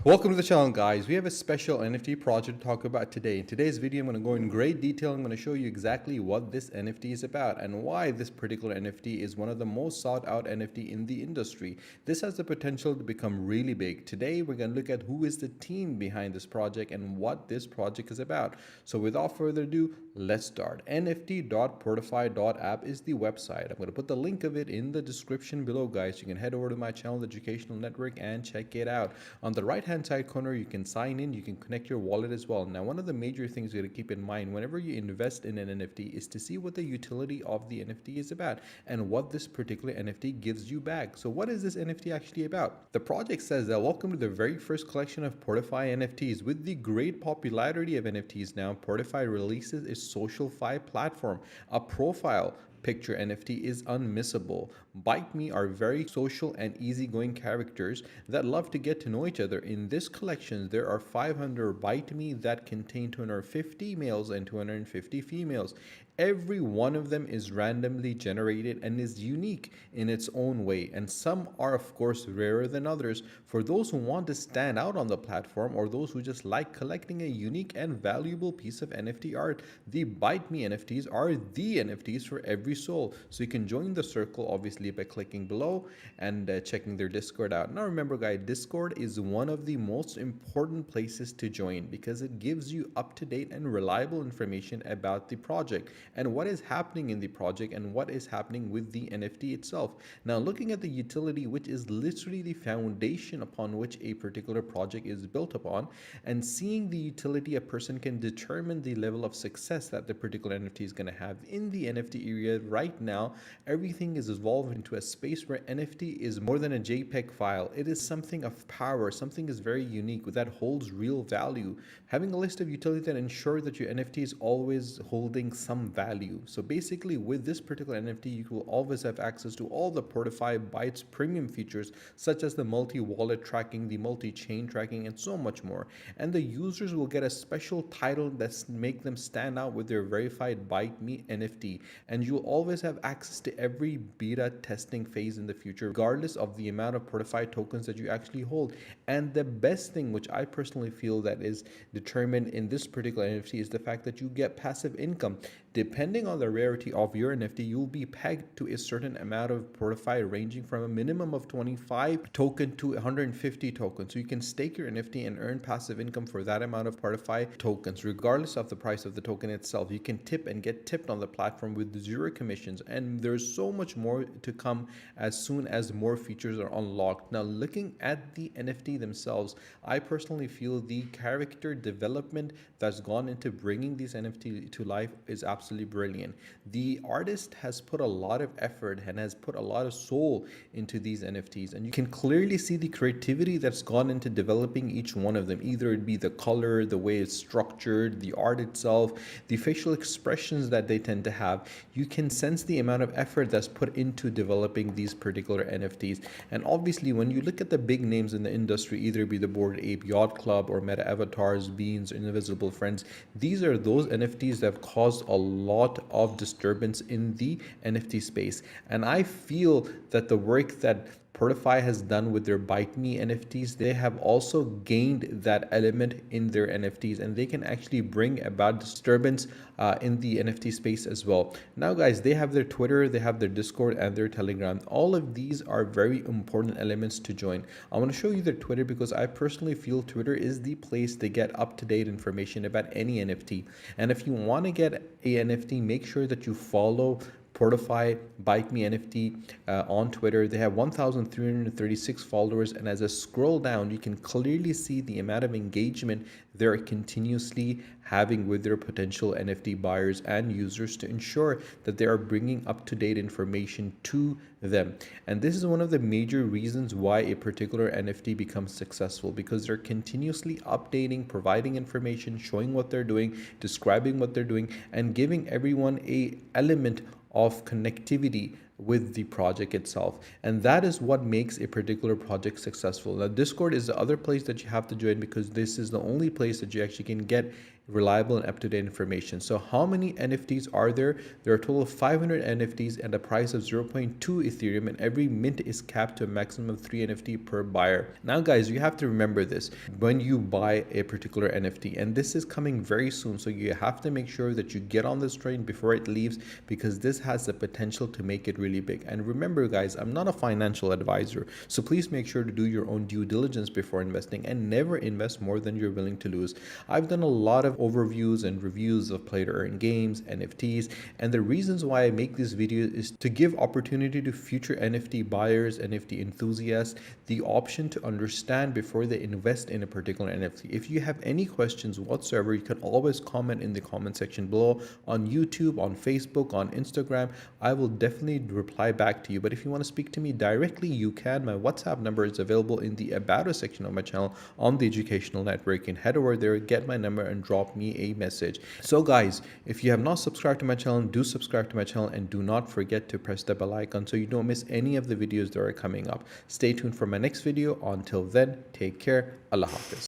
Welcome to the channel, guys. We have a special NFT project to talk about today. In today's video, I'm going to go in great detail. I'm going to show you exactly what this NFT is about and why this particular NFT is one of the most sought out NFT in the industry. This has the potential to become really big. Today, we're going to look at who is the team behind this project and what this project is about. So without further ado, let's start. nft.portify.app is the website. I'm going to put the link of it in the description below, guys. You can head over to my channel, the Educational Network, and check it out. On the right-hand side corner, you can sign in, you can connect your wallet as well. Now, one of the major things you got to keep in mind whenever you invest in an NFT is to see what the utility of the NFT is about and what this particular NFT gives you back. So what is this NFT actually about? The project says that welcome to the very first collection of Portify NFTs. With the great popularity of NFTs now, Portify releases its SocialFi platform, a profile picture NFT is unmissable. Bite Me are very social and easygoing characters that love to get to know each other. In this collection, there are 500 Bite Me that contain 250 males and 250 females. Every one of them is randomly generated and is unique in its own way, and some are of course rarer than others. For those who want to stand out on the platform or those who just like collecting a unique and valuable piece of NFT art, the Bite Me NFTs are the NFTs for every soul. So you can join the circle obviously by clicking below and checking their Discord out. Now remember, guys, Discord is one of the most important places to join because it gives you up-to-date and reliable information about the project and what is happening in the project and what is happening with the NFT itself. Now, looking at the utility, which is literally the foundation upon which a particular project is built upon, and seeing the utility, a person can determine the level of success that the particular NFT is going to have in the NFT area. Right now, everything is evolved into a space where NFT is more than a JPEG file. It is something of power, something is very unique that holds real value. Having a list of utility that ensure that your NFT is always holding some value. So basically, with this particular NFT, you will always have access to all the Portify Bytes premium features, such as the multi-wallet tracking, the multi-chain tracking, and so much more. And the users will get a special title that's make them stand out with their verified Bite Me NFT. And you'll always have access to every beta testing phase in the future, regardless of the amount of Portify tokens that you actually hold. And the best thing, which I personally feel that is determined in this particular NFT, is the fact that you get passive income. Depending on the rarity of your NFT, you'll be pegged to a certain amount of Portify, ranging from a minimum of 25 token to 150 tokens. So you can stake your NFT and earn passive income for that amount of Portify tokens, regardless of the price of the token itself. You can tip and get tipped on the platform with zero commissions, and there's so much more to come as soon as more features are unlocked. Now, looking at the NFT themselves, I personally feel the character development that's gone into bringing these NFT to life is absolutely brilliant. The artist has put a lot of effort and has put a lot of soul into these NFTs, and you can clearly see the creativity that's gone into developing each one of them. Either it be the color, the way it's structured, the art itself, the facial expressions that they tend to have. You can sense the amount of effort that's put into developing these particular NFTs. And obviously, when you look at the big names in the industry, either it be the Bored Ape Yacht Club or Meta Avatars, Beans, or Invisible Friends, these are those NFTs that have caused a lot of disturbance in the NFT space. And I feel that the work that Portify has done with their Bite Me NFTs, they have also gained that element in their NFTs, and they can actually bring about disturbance in the NFT space as well. Now, guys, they have their Twitter, they have their Discord, and their Telegram. All of these are very important elements to join. I want to show you their Twitter because I personally feel Twitter is the place to get up-to-date information about any NFT. And if you want to get a NFT, make sure that you follow Portify Bite Me NFT on Twitter. They have 1,336 followers, and as I scroll down, you can clearly see the amount of engagement they're continuously having with their potential NFT buyers and users to ensure that they are bringing up-to-date information to them. And this is one of the major reasons why a particular NFT becomes successful, because they're continuously updating, providing information, showing what they're doing, describing what they're doing, and giving everyone a element of connectivity with the project itself. And that is what makes a particular project successful. Now, Discord is the other place that you have to join because this is the only place that you actually can get reliable and up-to-date information. So how many NFTs are there? There are a total of 500 NFTs at a price of 0.2 Ethereum, and every mint is capped to a maximum of 3 NFT per buyer. Now guys, you have to remember this when you buy a particular NFT, and this is coming very soon, so you have to make sure that you get on this train before it leaves, because this has the potential to make it really big. And remember guys, I'm not a financial advisor, so please make sure to do your own due diligence before investing and never invest more than you're willing to lose. I've done a lot of overviews and reviews of play-to-earn games, NFTs, and the reasons why I make this video is to give opportunity to future NFT buyers, NFT enthusiasts, the option to understand before they invest in a particular NFT. If you have any questions whatsoever, you can always comment in the comment section below on YouTube, on Facebook, on Instagram. I will definitely reply back to you. But if you want to speak to me directly, you can. My WhatsApp number is available in the About Us section of my channel on the Educational Network. You can head over there, get my number, and drop me a message. So guys, if you have not subscribed to my channel, do subscribe to my channel, and do not forget to press the bell icon so you don't miss any of the videos that are coming up. Stay tuned for my next video. Until then, take care. Allah Hafiz.